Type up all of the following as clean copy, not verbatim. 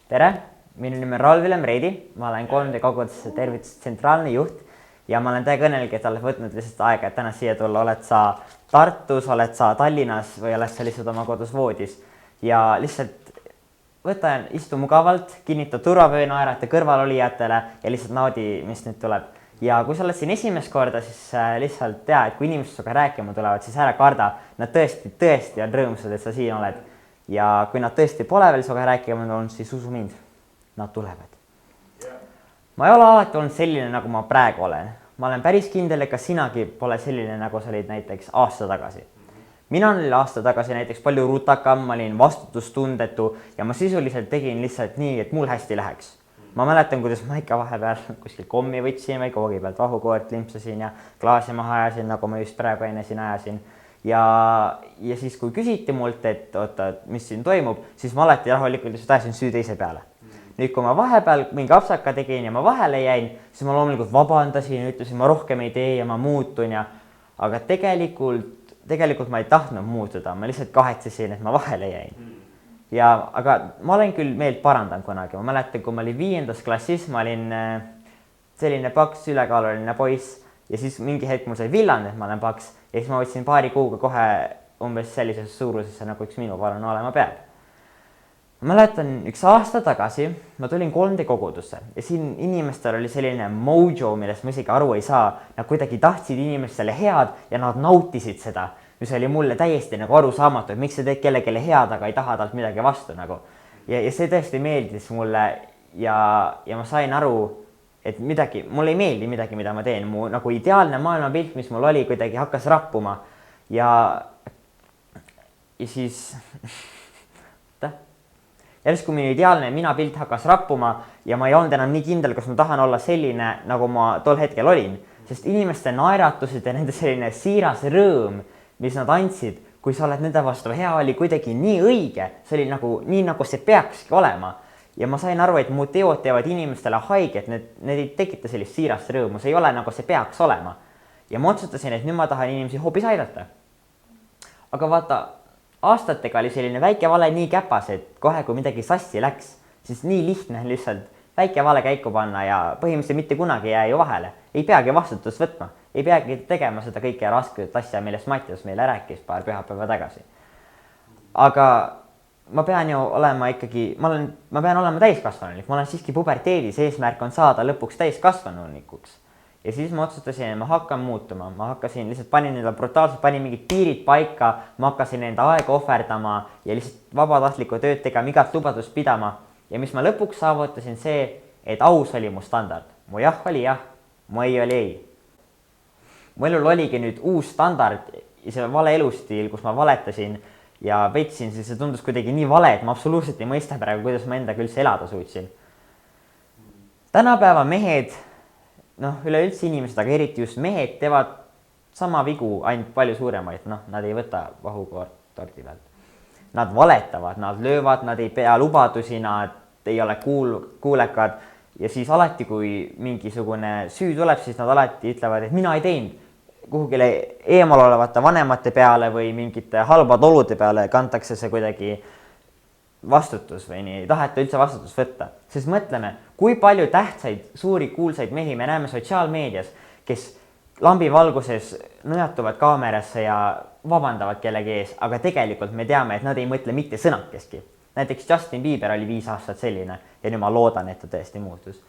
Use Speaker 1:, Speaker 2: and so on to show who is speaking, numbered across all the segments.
Speaker 1: tere, minu nimi on Raul-Villem Reidi, ma olen 3D koguduse tervituse tsentraalne juht ja ma olen täiega õnnelik, et oled võtnud lihtsalt aega, et täna siia tulla. Oled sa Tartus, oled sa Tallinnas või oled sa lihtsalt oma kodus voodis ja lihtsalt võta, istu mugavalt, kinnita turvavöö, naerata kõrvalolijatele ja lihtsalt naudi, mis nüüd tuleb. Ja kui sa oled siin esimest korda, siis lihtsalt tea, et kui inimesed sinuga rääkima tulevad, siis ära karda. Nad tõesti on rõõmsad, et sa siin oled. Ja kui nad tõesti pole veel sinuga rääkima tulnud, siis usu mind, nad tulevad. Ma ei ole alati olnud selline, nagu ma praegu olen. Ma olen päris kindel, et ka sinagi pole selline, nagu sa olid näiteks aasta tagasi. Mina olin aasta tagasi näiteks palju rutakam, ma olin vastutustundetu ja ma sisuliselt tegin lihtsalt nii, et mul hästi läheks. Ma mäletan, kuidas ma ikka vahepeal kuskil kommi võtsin või koogi pealt vahukoort limpsasin ja klaasi maha ajasin, nagu ma just praegu enne siin ajasin. Ja siis, kui küsiti mult, et oota, mis siin toimub, siis ma alati rahulikult lihtsalt ajasin süü teise peale. Nüüd, kui ma vahepeal mingi apsaka tegin ja ma vahele jäin, siis ma loomulikult vabandasin, ütlesin, ma rohkem ei tee ja ma muutun. Aga tegelikult ma ei tahtnud muutuda, ma lihtsalt kahetsesin, et ma vahele jäin. Aga ma olen küll meelt parandanud kunagi. Ma mäletan, kui ma olin 5. klassis, ma olin selline paks ülekaaluline poiss ja siis mingi hetk mul sai villand, et ma olen paks ja siis ma võtsin paari kuuga kohe umbes sellises suurusesse, nagu üks minu parane olema peab. Ma mäletan, üks aasta tagasi ma tulin 3D kogudusse ja siin inimestel oli selline mojo, millest ma isegi aru ei saa. Nad kuidagi tahtsid inimestele head ja nad nautisid seda, mis oli mulle täiesti nagu aru saamatu, et miks sa teed kellelegi head, aga ei taha talt midagi vastu nagu. Ja see tõesti meeldis mulle ja ma sain aru, et mulle ei meeldi midagi, mida ma teen. Mu nagu ideaalne maailmapilt, mis mul oli, kuidagi hakkas rappuma ja siis järsku minu ideaalne minapilt hakkas rappuma ja ma ei olnud enam nii kindel, kas ma tahan olla selline, nagu ma tol hetkel olin. Sest inimeste naeratused ja nende selline siiras rõõm, mis nad andsid, kui sa oled nende vastu hea, oli kuidagi nii õige. See oli nii, nagu see peakski olema. Ja ma sain aru, et mu teod teevad inimestele haiget, need ei tekita sellist siirast rõõmu, see ei ole nagu see peaks olema. Ja ma otsustasin, et nüüd ma tahan inimesi hoopis aidata. Aga vaata, aastatega oli selline väike vale nii käpas, et kohe kui midagi sassi läks, siis nii lihtne lihtsalt väike vale käiku panna ja põhimõtteliselt mitte kunagi jää ju vahele. Ei peagi vastutust võtma, ei peagi tegema seda kõike rasket asja, millest Mattias meile rääkis paar pühapäeva tagasi. Aga ma pean ju olema ikkagi, ma pean olema täiskasvanulik, ma olen siiski puberteedis, eesmärk on saada lõpuks täiskasvanunikuks. Ja siis ma otsustasin, et ma hakkan muutuma, ma hakkasin lihtsalt panin mingid piirid paika, ma hakkasin enda aega ohverdama ja lihtsalt vabatahtlikku tööd tegema, igat lubadust pidama. Ja mis ma lõpuks saavutasin see, et aus oli mu standard. Mu jah oli jah, mu ei oli ei. Mu elul oligi nüüd uus standard ja see vale elustiil, kus ma valetasin ja petsin, siis see tundus kuidagi nii vale, et ma absoluutselt ei mõista praegu, kuidas ma endaga üldse elada suutsin. Tänapäeva mehed, üleüldse inimesed, aga eriti just mehed teevad sama vigu, ainult palju suuremaid. Nad ei võta vahukoort torti pealt. Nad valetavad, nad löövad, nad ei pea lubadusi, nad ei ole kuulekad ja siis alati, kui mingisugune süü tuleb, siis nad alati ütlevad, et mina ei teinud. Kuhugile eemal olevate vanemate peale või mingite halbade olude peale kantakse see kuidagi vastutus või nii, ei taheta üldse vastutus võtta. Sest mõtleme, kui palju tähtsaid, suuri, kuulsaid mehi me näeme sotsiaalmeedias, kes lambivalguses nõjatuvad kaamerasse ja vabandavad kellegi ees, aga tegelikult me teame, et nad ei mõtle mitte sõnakeski. Näiteks Justin Bieber oli 5 aastat selline ja nüüd ma loodan, et ta tõesti muutus.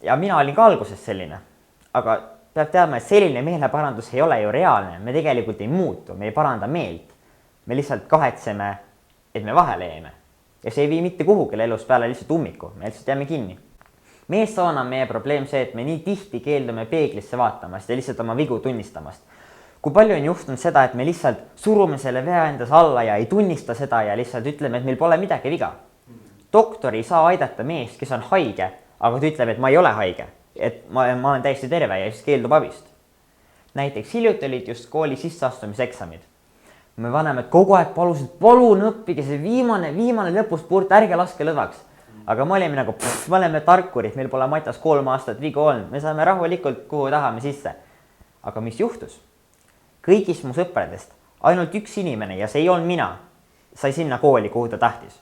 Speaker 1: Ja mina olin ka alguses selline, aga peab teadma, et selline meeleparandus ei ole ju reaalne. Me tegelikult ei muutu, me ei paranda meelt. Me lihtsalt kahetseme, et me vahele jäime. Ja see ei vii mitte kuhugile elus peale lihtsalt ummiku, me lihtsalt jääme kinni. Meessoona on meie probleem see, et me nii tihti keeldume peeglisse vaatamast ja lihtsalt oma vigu tunnistamast. Kui palju on juhtunud seda, et me lihtsalt surume selle vea endas alla ja ei tunnista seda ja lihtsalt ütleme, et meil pole midagi viga. Doktor ei saa aidata meest, kes on haige, aga ta ütleb, et ma ei ole haige, et ma olen täiesti terve ja siis keeldub abist. Näiteks hiljuti olid just kooli sisseastumiseksamid. Me vanemad kogu aeg palusid, palun õppige see viimane lõpuspurt, ärge laske lõdvaks. Aga me olime nagu, me oleme tarkurid, meil pole Matas 3 aastat vigu olnud, me saame rahulikult kuhu tahame sisse. Aga mis juhtus? Kõigist mu sõpradest ainult üks inimene ja see ei olnud mina, sai sinna kooli, kuhu ta tahtis.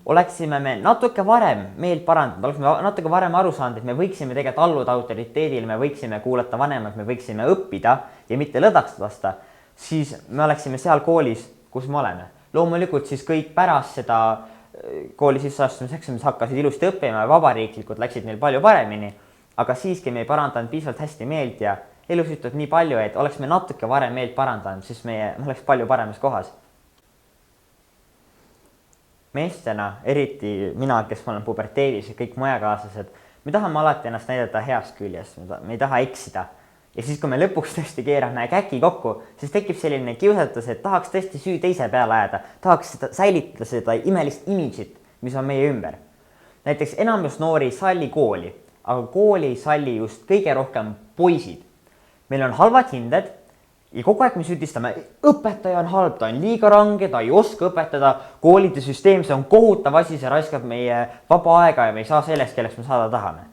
Speaker 1: oleksime me natuke varem meelt parandanud, oleksime natuke varem aru saanud, et me võiksime tegelikult alluda autoriteedile, me võiksime kuulata vanemat, me võiksime õppida ja mitte lõdvaks lasta, siis me oleksime seal koolis, kus me oleme. Loomulikult siis kõik pärast seda kooli sisseastumiseks, mis hakkasid ilusti õppima ja vabariiklikult läksid neil palju paremini, aga siiski me ei parandanud piisavalt hästi meelt ja elus juhtub nii palju, et oleks me natuke varem meelt parandanud, siis me oleks palju paremas kohas. Meestena, eriti mina, kes ma olen puberteedis ja kõik mu ajakaaslased, me tahame alati ennast näidata heast küljest, me ei taha eksida. Ja siis, kui me lõpuks tõesti keerame käki kokku, siis tekib selline kiusatus, et tahaks tõesti süü teise peale ajada, tahaks säilitada seda imelist imidžit, mis on meie ümber. Näiteks enamus noori ei salli kooli, aga kooli ei salli just kõige rohkem poisid. Meil on halvad hinded ja kogu aeg me süüdistame, õpetaja on halb, ta on liiga range, ta ei oska õpetada, koolide süsteem, see on kohutav asi, see raiskab meie vaba aega ja me ei saa sellest, kelleks me saada tahame.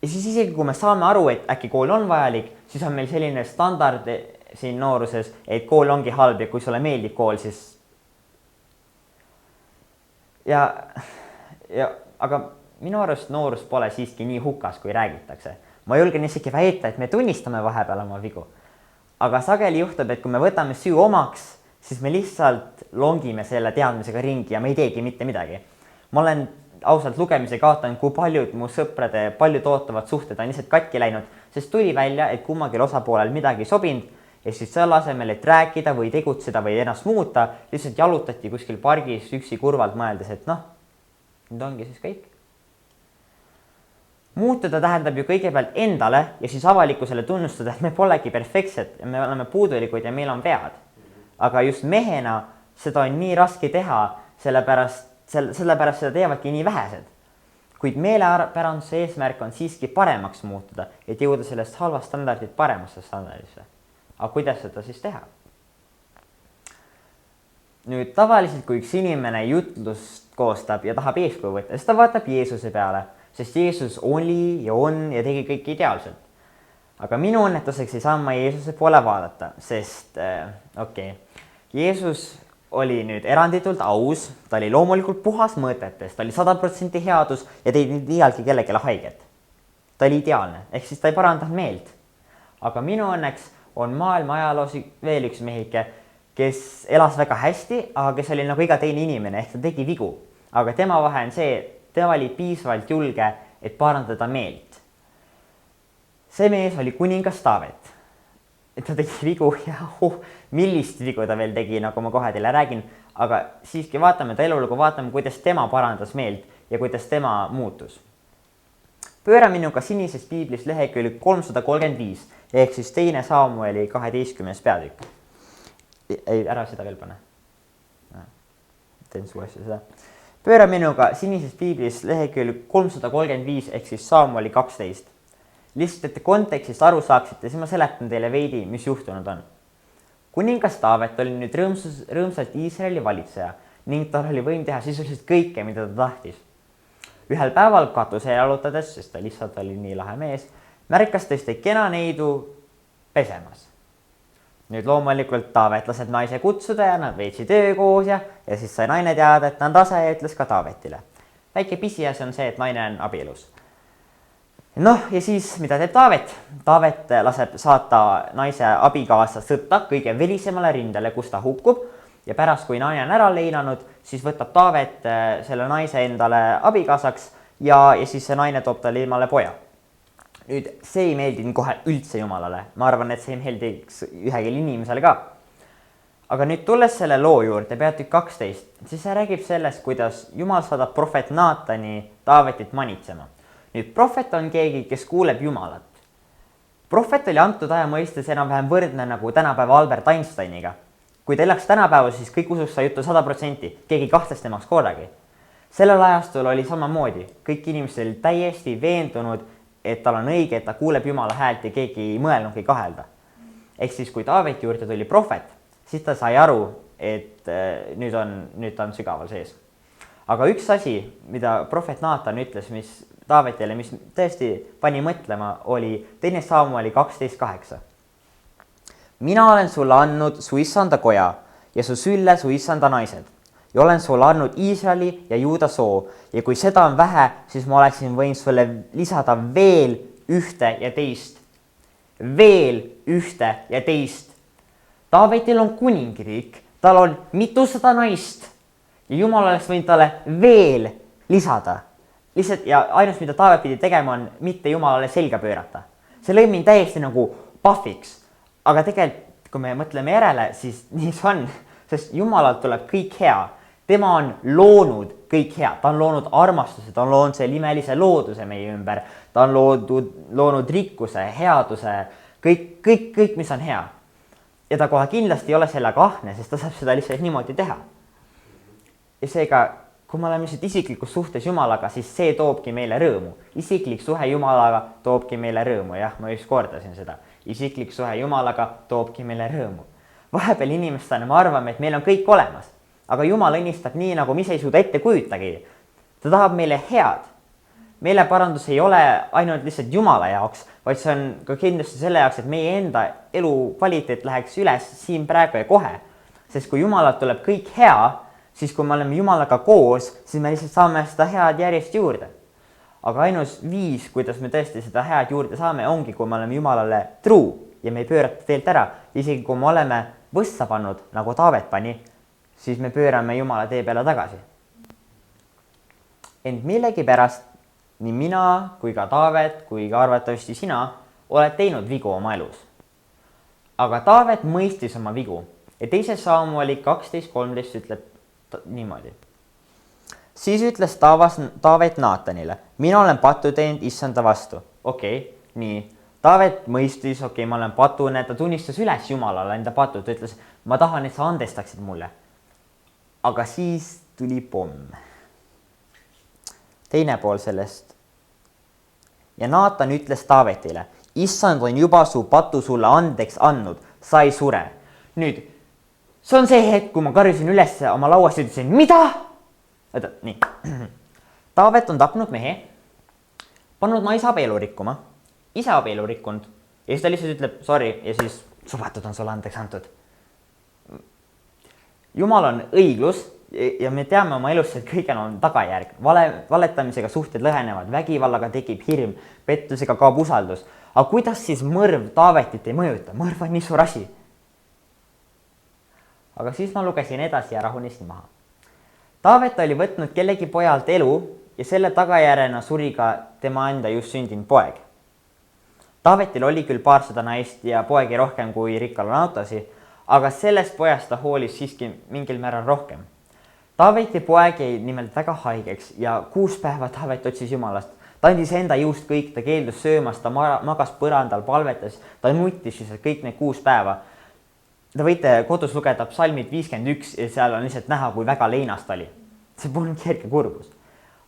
Speaker 1: Ja siis isegi, kui me saame aru, et äkki kool on vajalik, siis on meil selline standard siin nooruses, et kool ongi halb ja kui sulle meeldib kool, siis... Aga minu arust noorus pole siiski nii hukas, kui räägitakse. Ma julgen isegi väita, et me tunnistame vahepeal oma vigu. Aga sageli juhtub, et kui me võtame süü omaks, siis me lihtsalt longime selle teadmisega ringi ja me ei teegi mitte midagi. Ma olen ausalt lugemise kaotanud, kui paljud mu sõprade paljud ootavad suhted on lihtsalt katki läinud, sest tuli välja, et kummagil osapoolel midagi sobinud ja siis selle asemel, et rääkida või tegutseda või ennast muuta, lihtsalt jalutati kuskil pargis üksi kurvalt mõeldes, et nüüd ongi siis kõik. Muutuda tähendab ju kõigepealt endale ja siis avalikkusele tunnustada, et me polegi perfektsed ja me oleme puudulikud ja meil on vead. Aga just mehena seda on nii raske teha, sellepärast seda teevadki nii vähesed. Kuid meelepäranduse eesmärk on siiski paremaks muutuda, et jõuda sellest halvast standardit paremasse standardisse. Aga kuidas seda siis teha? Nüüd tavaliselt, kui üks inimene jutlust koostab ja tahab eeskuju võtta, siis ta vaatab Jeesuse peale, sest Jeesus oli ja on ja tegi kõik ideaalselt. Aga minu õnnetuseks ei saa ma Jeesuse poole vaadata, sest Jeesus oli nüüd eranditult aus, ta oli loomulikult puhas mõõtetes, ta oli 100% headus ja tegi iialgi kellelegi haiget. Ta oli ideaalne, ehk siis ta ei parandanud meelt. Aga minu õnneks on maailma ajaloos veel üks mehike, kes elas väga hästi, aga kes oli nagu iga teine inimene, ehk ta tegi vigu. Aga tema vahe on see, tema oli piisavalt julge, et parandada meelt. See mees oli kuningas Taavet. Et ta tegi vigu ja millist vigu ta veel tegi, nagu ma kohe teile räägin, aga siiski vaatame ta elulugu, vaatame, kuidas tema parandas meelt ja kuidas tema muutus. Pööra minuga sinises piiblis lehekülg 335, ehk siis 2. Samueli 12. peatükk. Ei, ära seda veel pane. Teen su asja seda. Pööra minuga sinises piiblis lehekülg 335 ehk siis Samueli 12. Lihtsalt, et kontekstist aru saaksite, siis ma seletan teile veidi, mis juhtunud on. Kuningas Taavet oli nüüd rõõmsalt Iisraeli valitseja ning tal oli võim teha sisuliselt kõike, mida ta tahtis. Ühel päeval katuse jalutades, sest ta lihtsalt oli nii lahe mees, märkas tõesti kena neidu pesemas. Nüüd loomulikult Taavet laseb naise kutsuda ja nad veetsid öö koos ja siis sai naine teada, et ta on rase ja ütles ka Taavetile. Väike pisiasi on see, et naine on abielus. Ja siis, mida teeb Taavet? Taavet laseb saata naise abikaasa sõtta kõige velisemale rindele, kus ta hukkub ja pärast, kui naine on ära leinanud, siis võtab Taavet selle naise endale abikaasaks ja siis see naine toob talle ilmale poja. Nüüd, see ei meeldinud kohe üldse Jumalale. Ma arvan, et see ei meeldiks ühegil inimesele ka. Aga nüüd tulles selle loo juurde, peatükk 12, siis see räägib sellest, kuidas Jumal saadab prohvet Naatani Taavetit manitsema. Nüüd, prohvet on keegi, kes kuuleb Jumalat. Prohvet oli antud aja mõistes enam-vähem võrdne nagu tänapäeva Albert Einsteiniga. Kui ta elaks tänapäeva, siis kõik usuks sa juttu 100%, keegi kahtles temaks kordagi. Sellel ajastul oli samamoodi. Kõik inimesed olid täiesti veendunud, et tal on õige, et ta kuuleb Jumala häält ja keegi ei mõelnudki kahelda. Ehk siis, kui Taaveti juurde tuli prohvet, siis ta sai aru, et nüüd ta on sügaval sees. Aga üks asi, mida prohvet Naatan ütles, mis Taavetile, mis tõesti pani mõtlema, oli 2. Samueli 12.8. Mina olen sulle andnud su issanda koja ja su sülle su issanda naised ja olen sulle andnud Iisraeli ja Juuda soo ja kui seda on vähe, siis ma oleksin võinud sulle lisada veel ühte ja teist. Veel ühte ja teist. Taavetil on kuningriik, tal on mitusada naist ja Jumal oleks võinud talle veel lisada. Lihtsalt ja ainus, mida Taavet pidi tegema, on mitte Jumalale selga pöörata. See lõi mind täiesti nagu pahviks. Aga tegelikult, kui me mõtleme järele, siis nii see on, sest Jumalalt tuleb kõik hea. Tema on loonud kõik hea. Ta on loonud armastuse, ta on loonud see imelise looduse meie ümber. Ta on loonud rikkuse, headuse, kõik, mis on hea. Ja ta kohe kindlasti ei ole sellega ahne, sest ta saab seda lihtsalt niimoodi teha. Ja seega, kui me oleme lihtsalt isiklikus suhtes Jumalaga, siis see toobki meile rõõmu. Isiklik suhe Jumalaga toobki meile rõõmu. Jah, ma just kordasin seda. Isiklik suhe Jumalaga toobki meile rõõmu. Vahepeal inimestena me arvame, et meil on kõik olemas. Aga Jumal õnnistab nii, nagu mis ei suuda ette kujutagi. Ta tahab meile head. Meeleparandus ei ole ainult lihtsalt Jumala jaoks, vaid see on ka kindlasti selle jaoks, et meie enda elu kvaliteet läheks üles siin praegu ja kohe. Sest kui Jumalalt tuleb kõik hea, siis kui me oleme Jumalaga koos, siis me lihtsalt saame seda head järjest juurde. Aga ainus viis, kuidas me tõesti seda head juurde saame, ongi, kui me oleme Jumalale truu ja me ei pöörata teelt ära. Isegi kui me oleme võssa pannud, nagu Taavet pani, siis me pöörame Jumala tee peale tagasi. Ent millegipärast nii mina kui ka Taavet kui ka arvatavasti sina oled teinud vigu oma elus. Aga Taavet mõistis oma vigu ja 2. Samueli 12:13 ütleb niimoodi. Siis ütles Taavet Naatanile, mina olen patu teinud issanda vastu. Okei, nii. Taavet mõistis, ma olen patune, ta tunnistas üles Jumalale enda patu, ta ütles, ma tahan, et sa andestaksid mulle. Aga siis tuli pomm. Teine pool sellest. Ja Naatan ütles Taavetile, issand on juba su patu sulle andeks andnud, sa ei sure. Nüüd, see on see hetk, kui ma karjusin üles oma lauast ja ütlesin, mida? Oota, nii. Taavet on tapnud mehe, pannud naise abielu rikkuma, ise abielu rikkunud ja siis ta lihtsalt ütleb, sorry, ja siis su patud on sulle andeks antud. Jumal on õiglus ja me teame oma elus, et kõigel on tagajärg. Valetamisega suhted lõhenevad, vägivallaga tekib hirm, pettusega kaob usaldus. Aga kuidas siis mõrv Taavetit ei mõjuta? Mõrv on nii suur asi. Aga siis ma lugesin edasi ja rahunesin maha. Taavet oli võtnud kellegi pojalt elu ja selle tagajärjena suri ka tema enda just sündinud poeg. Taavetil oli küll paarsada naist ja poegi rohkem kui rikkal on autosi, aga sellest pojast ta hoolis siiski mingil määral rohkem. Taaveti poeg jäi nimelt väga haigeks ja 6 päeva Taavet otsis Jumalast. Ta andis enda juust kõik, ta keeldus söömas, ta magas põrandal, palvetas, ta nuttis siis kõik need 6 päeva. Te võite kodus lugeda psalmid 51 ja seal on lihtsalt näha, kui väga leinast oli. See polnud kerge kurbus.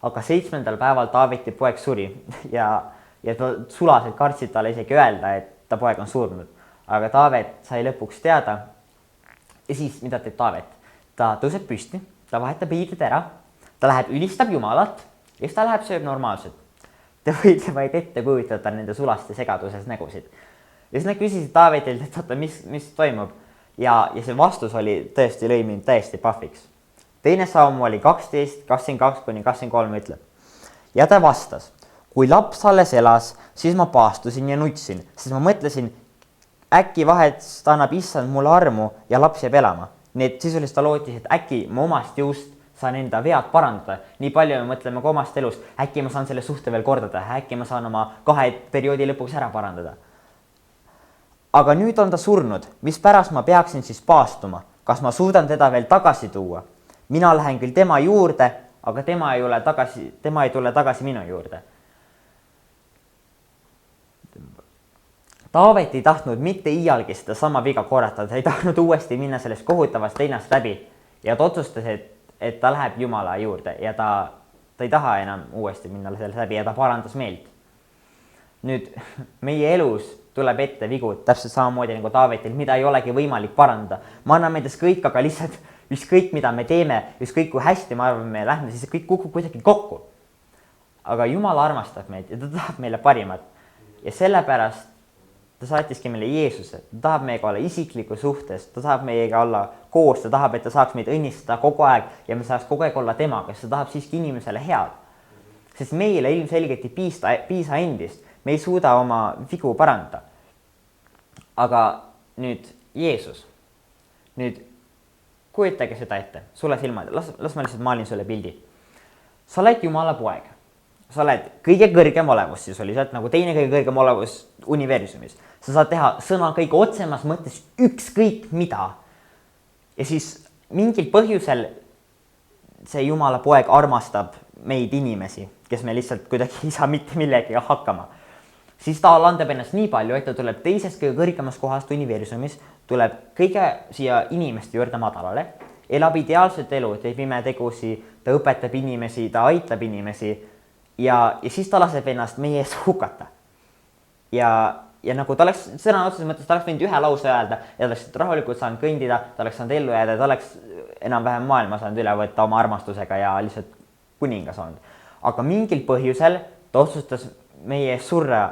Speaker 1: Aga 7. päeval Taaveti poeg suri ja ta sulased kartsid talle isegi öelda, et ta poeg on surnud. Aga Taavet sai lõpuks teada ja siis mida teeb Taavet? Ta tõuseb püsti, ta vahetab riided ära, ta läheb ülistab Jumalat ja siis ta läheb sööb normaalselt. Te võite vaid ette kujutada nende sulaste segaduses nägusid. Ja siis nad küsisid Taavetilt, et oota, mis toimub? Ja see vastus oli tõesti lõi mind täiesti pahviks. 2. Samueli 12, 22-23 ütleb. Ja ta vastas, kui laps alles elas, siis ma paastusin ja nutsin, sest ma mõtlesin, äkki vahest annab issand mulle armu ja laps jääb elama. Need sisuliselt ta lootis, et äkki ma omast jõust saan enda vead parandada. Nii palju me mõtleme ka omast elust, äkki ma saan selle suhte veel kordada, äkki ma saan oma 2 perioodi lõpuks ära parandada. Aga nüüd on ta surnud, mis pärast ma peaksin siis paastuma? Kas ma suudan teda veel tagasi tuua? Mina lähen küll tema juurde, aga tema ei tule tagasi minu juurde. Taavet ei tahtnud mitte iialgi seda sama viga korrata, ta ei tahtnud uuesti minna sellest kohutavast leinast läbi ja ta otsustas, et ta läheb Jumala juurde ja ta ei taha enam uuesti minna sellest läbi ja ta parandas meelt. Nüüd meie elus tuleb ette vigu täpselt samamoodi nagu Taavetil, mida ei olegi võimalik parandada. Ma anname endast kõik, aga lihtsalt ükskõik mida me teeme, ükskõik kui hästi me arvame, me lähme, siis kõik kukub kuidagi kokku. Aga Jumal armastab meid ja ta tahab meile parimat. Ja sellepärast ta saatiski meile Jeesuse, ta tahab meiega olla isikliku suhtes, ta tahab meiega olla koos, ta tahab, et ta saaks meid õnnistada kogu aeg ja me saaks kogu aeg olla temaga, sest ta tahab siiski inimesele head. Sest meile ilmselgelt ei piisa endist, me ei suuda oma vigu parandada. Aga nüüd Jeesus, nüüd kujutage seda ette, sulle silmad, las ma lihtsalt maalin sulle pildi. Sa oled Jumala poeg, sa oled kõige kõrgem olevus sisuliselt, nagu teine kõige kõrgem olevus universumis. Sa saad teha sõna kõige otsemas mõttes ükskõik mida. Ja siis mingil põhjusel see Jumala poeg armastab meid inimesi, kes me lihtsalt kuidagi ei saa mitte millegagi hakkama. Siis ta landab ennast nii palju, et ta tuleb teisest kõige kõrgemast kohast universumis, tuleb kõige siia inimeste juurde madalale, elab ideaalset elu, teeb imetegusi, ta õpetab inimesi, ta aitab inimesi ja siis ta laseb ennast meie ees hukata. Ja nagu ta oleks sõna otseses mõttes, ta oleks võinud ühe lause öelda ja ta oleks rahulikult saanud kõndida, ta oleks saanud ellu jääda, ta oleks enam-vähem maailma saanud üle võtta oma armastusega ja lihtsalt kuningas olnud. Aga mingil põhjusel ta otsustas meie ees surra,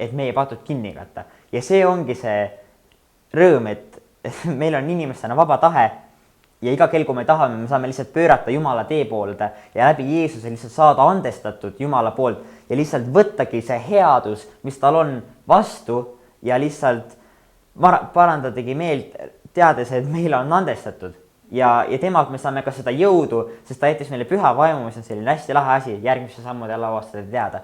Speaker 1: et meie patud kinni katta. Ja see ongi see rõõm, et meil on inimestena vaba tahe ja iga kell, kui me tahame, me saame lihtsalt pöörata Jumala tee poolde ja läbi Jeesuse lihtsalt saada andestatud Jumala poolt ja lihtsalt võttagi see headus, mis tal on vastu ja lihtsalt parandadagi meelt, teades, et meile on andestatud. Ja temalt me saame ka seda jõudu, sest ta jättis meile püha vaimu, mis on selline hästi lahe asi, järgmise sammude avastada teada.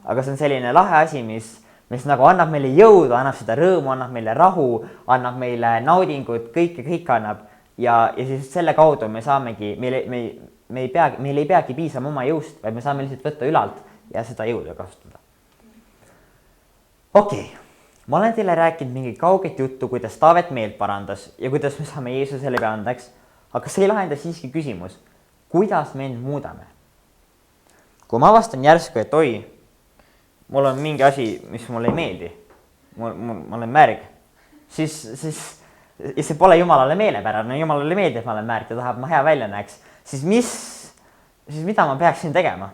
Speaker 1: Aga see on selline lahe asi, mis nagu annab meile jõudu, annab seda rõõmu, annab meile rahu, annab meile naudingut, kõik annab. Ja siis selle kaudu me saamegi, meil ei peagi piisama oma jõust, vaid me saame lihtsalt võtta ülalt ja seda jõudu kasutada. Okei. Ma olen teile rääkinud mingi kauget juttu, kuidas Taavet meelt parandas ja kuidas me saame Jeesusele andeks, aga see ei lahenda siiski küsimus, kuidas me end muudame. Kui ma avastan järsku, et oi, mul on mingi asi, mis mulle ei meeldi, ma olen märg, siis see pole Jumalale meelepärane, Jumalale meeldib, et ma olen märg ja tahab ma hea välja näeks, siis mida ma peaksin tegema?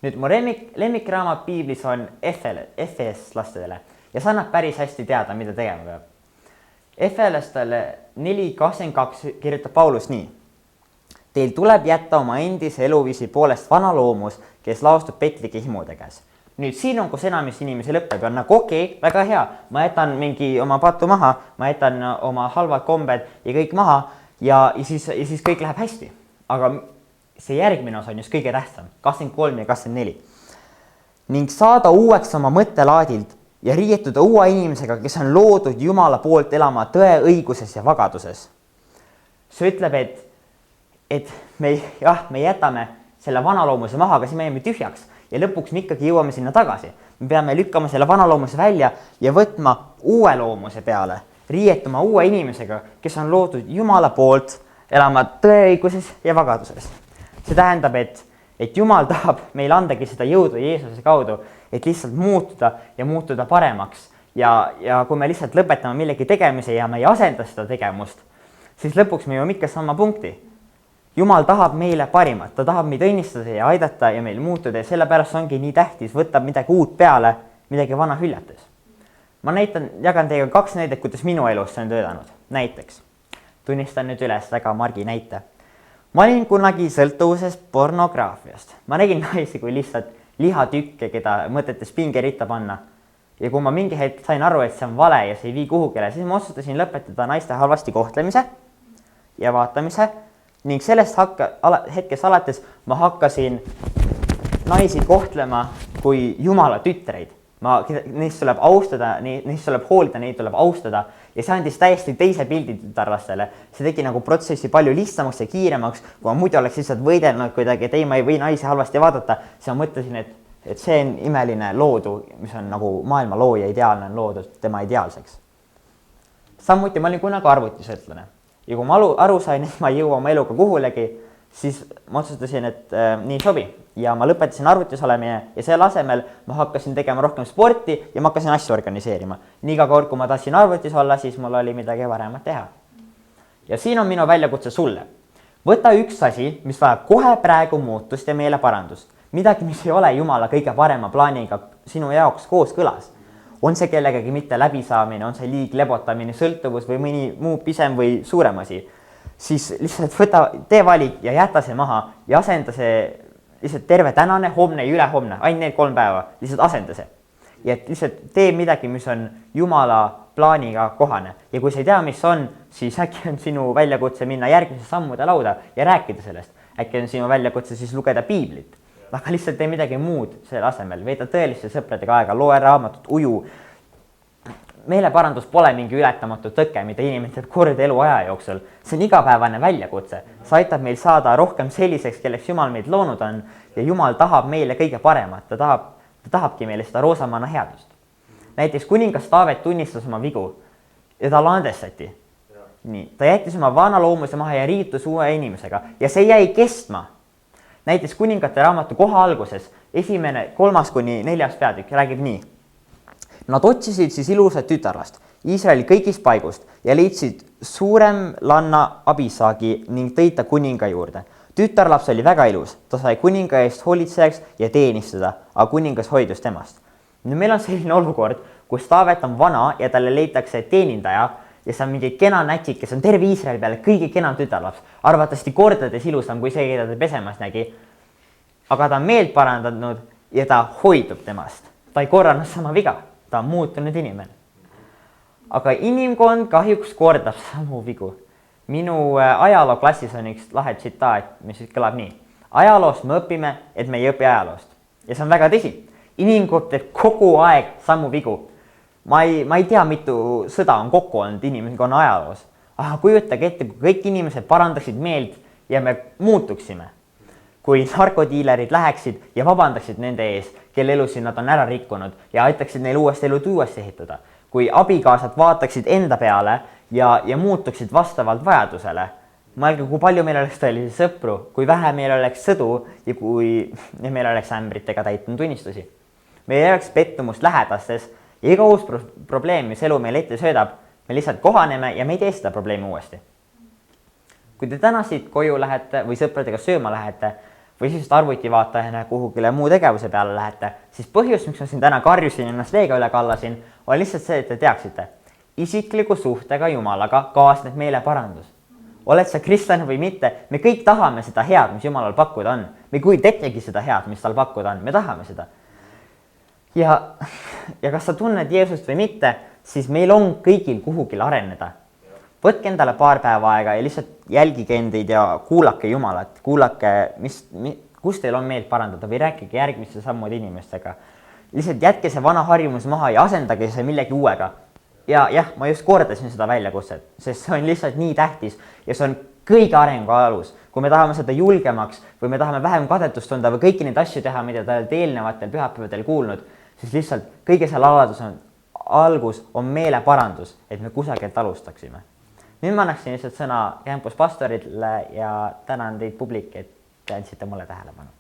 Speaker 1: Nüüd mu lemmikraamat piiblis on Efes lastele ja see annab päris hästi teada, mida tegema peab. Efelastele 4.22 kirjutab Paulus nii. Teil tuleb jätta oma endise eluviisi poolest vana loomus, kes laostub petlike himude käes. Nüüd siin on, kus enamis inimesi lõppeb ja on nagu okei, väga hea, ma jätan mingi oma patu maha, ma jätan oma halvad kombed ja kõik maha ja siis kõik läheb hästi. Aga see järgmine osa on just kõige tähtsam, 23 ja 24. Ning saada uueks oma mõttelaadilt ja riietuda uue inimesega, kes on loodud Jumala poolt elama tõe, õiguses ja vagaduses. See ütleb, et me jätame selle vanaloomuse maha, aga siis me jääme tühjaks ja lõpuks me ikkagi jõuame sinna tagasi. Me peame lükkama selle vanaloomuse välja ja võtma uue loomuse peale, riietuma uue inimesega, kes on loodud Jumala poolt elama tõe, õiguses ja vagaduses. See tähendab, et Jumal tahab meil andagi seda jõudu Jeesuse kaudu, et lihtsalt muutuda paremaks. Ja kui me lihtsalt lõpetame millegi tegemise ja me ei asenda seda tegemust, siis lõpuks me jõuame ikka sama punkti. Jumal tahab meile parimat, ta tahab meid õnnistada ja aidata ja meil muutuda ja sellepärast ongi nii tähtis võtta midagi uut peale, midagi vana hüljates. Ma jagan teiega 2 näidet, kuidas minu elus see on töötanud. Näiteks, tunnistan nüüd üles väga margi näite. Ma olin kunagi sõltuvuses pornograafiast. Ma nägin naisi kui lihtsalt lihatükke, keda mõtetes pingeritta panna. Ja kui ma mingi hetk sain aru, et see on vale ja see ei vii kuhugile, siis ma otsustasin lõpetada naiste halvasti kohtlemise ja vaatamise ning sellest hetkest alates ma hakkasin naisi kohtlema kui Jumala tütreid. Neist tuleb austada, neist tuleb hoolida, neid tuleb austada ja see andis täiesti teise pildi tütarlastele. See tegi nagu protsessi palju lihtsamaks ja kiiremaks, kui ma muidu oleks lihtsalt võidelnud kuidagi, et ei, ma ei või naisi halvasti vaadata, siis ma mõtlesin, et see on imeline loodu, mis on nagu maailma looja ideaalne on loodud tema ideaalseks. Samuti ma olin kunagi arvutisõltlane ja kui ma aru sain, et ma ei jõua oma eluga kuhulegi, siis ma otsustasin, et nii sobi ja ma lõpetasin arvutis olemine ja selle asemel ma hakkasin tegema rohkem sporti ja ma hakkasin asju organiseerima. Nii ka kord, kui ma tahtsin arvutis olla, siis mul oli midagi varemat teha. Ja siin on minu väljakutse sulle. Võta üks asi, mis vajab kohe praegu muutust ja meeleparandust. Midagi, mis ei ole Jumala kõige parema plaaniga sinu jaoks koos kõlas. on see kellegagi mitte läbisaamine, on see liig, lebotamine, sõltuvus või mõni muu pisem või suurem asi, siis lihtsalt tee valik ja jäta see maha ja asenda see lihtsalt terve tänane, homne ja ülehomne, ainult need 3 päeva, lihtsalt asenda see. Ja et lihtsalt tee midagi, mis on Jumala plaaniga kohane ja kui sa ei tea, mis on, siis äkki on sinu väljakutse minna järgmise sammude lauda ja rääkida sellest. Äkki on sinu väljakutse siis lugeda piiblit, aga lihtsalt tee midagi muud selle asemel, veeta tõeliste sõpradega aega, loe raamatut, uju. Meeleparandus pole mingi ületamatu tõke, mida inimene teeb kord eluaja jooksul. See on igapäevane väljakutse. See aitab meil saada rohkem selliseks, kelleks Jumal meid loonud on ja Jumal tahab meile kõige paremat. Ta tahabki meile seda roosamanna headust. Näiteks kuningas Taavet tunnistas oma vigu ja talle andestati. Nii, ta jättis oma vana loomuse maha ja riitus uue inimesega ja see jäi kestma. Näiteks kuningate raamatu koha alguses 1.–3.–4. peatükk räägib nii. Nad otsisid siis ilusat tütarlast Iisraeli kõigist paigust ja leidsid suurem lanna Abisaagi ning tõid ta kuninga juurde. Tütarlaps oli väga ilus, ta sai kuninga eest hoolitsejaks ja teenistada, aga kuningas hoidus temast. Nüüd meil on selline olukord, kus Taavet on vana ja talle leitakse teenindaja ja see on mingi kena nätsik, kes on terve Iisraeli peale kõige kenam tütarlaps, arvatavasti kordades ilusam kui see, keda ta pesemas nägi. Aga ta on meelt parandanud ja ta hoidub temast. Ta ei korranud sama viga, ta on muutunud inimene. Aga inimkond kahjuks kordab samu vigu. Minu ajalooklassis on üks lahe tsitaat, mis kõlab nii. Ajaloost me õpime, et me ei õpi ajaloost. Ja see on väga tõsi. Inimkond teeb kogu aeg samu vigu. Ma ei tea, mitu sõda on kokku olnud inimkonna ajaloos. Aga kujutage ette, kui kõik inimesed parandaksid meelt ja me muutuksime. Kui narkodiilerid läheksid ja vabandaksid nende ees, kelle elusid nad on ära rikkunud ja aitaksid neil uuesti ehitada. Kui abikaasad vaataksid enda peale ja muutuksid vastavalt vajadusele. Mõelge, kui palju meil oleks tõelisi sõpru, kui vähe meil oleks sõdu ja kui meil oleks ämbritega täitunud tunnistusi. Meil oleks pettumust lähedastes ja iga uus probleem, mis elu meil ette söödab, me lihtsalt kohaneme ja me ei tee seda probleemi uuesti. Kui te täna siit koju lähete või sõpradega sööma lähete või siis arvutivaatajana kuhugile muu tegevuse peale lähete, siis põhjus, miks ma siin täna karjusin ja ennast veega üle kallasin, on lihtsalt see, et te teaksite. Isikliku suhtega Jumalaga kaasneb meile parandus. Oled sa kristlane või mitte, me kõik tahame seda head, mis Jumalal pakkuda on. Me kui tettegi seda head, mis tal pakkuda on, me tahame seda. Ja kas sa tunned Jeesust või mitte, siis meil on kõigil kuhugil areneda. Võtke endale paar päeva aega ja lihtsalt jälgige endeid ja kuulake Jumalat. Kuulake, kus teil on meelt parandada või rääkige järgmiste sammude inimestega. Lihtsalt jätke see vana harjumus maha ja asendage see millegi uuega. Ja jah, ma just kordasin seda väljakutset, sest see on lihtsalt nii tähtis ja see on kõige arengu alus. Kui me tahame seda julgemaks või me tahame vähem kadetust tunda või kõiki neid asju teha, mida te olete eelnevatel pühapäevadel kuulnud, siis lihtsalt kõige selle algus on meeleparandus, et me kusagilt alustaksime. Nüüd ma annaksin lihtsalt sõna campus pastorile ja tänan teid publik, et te andsite mulle tähelepanu.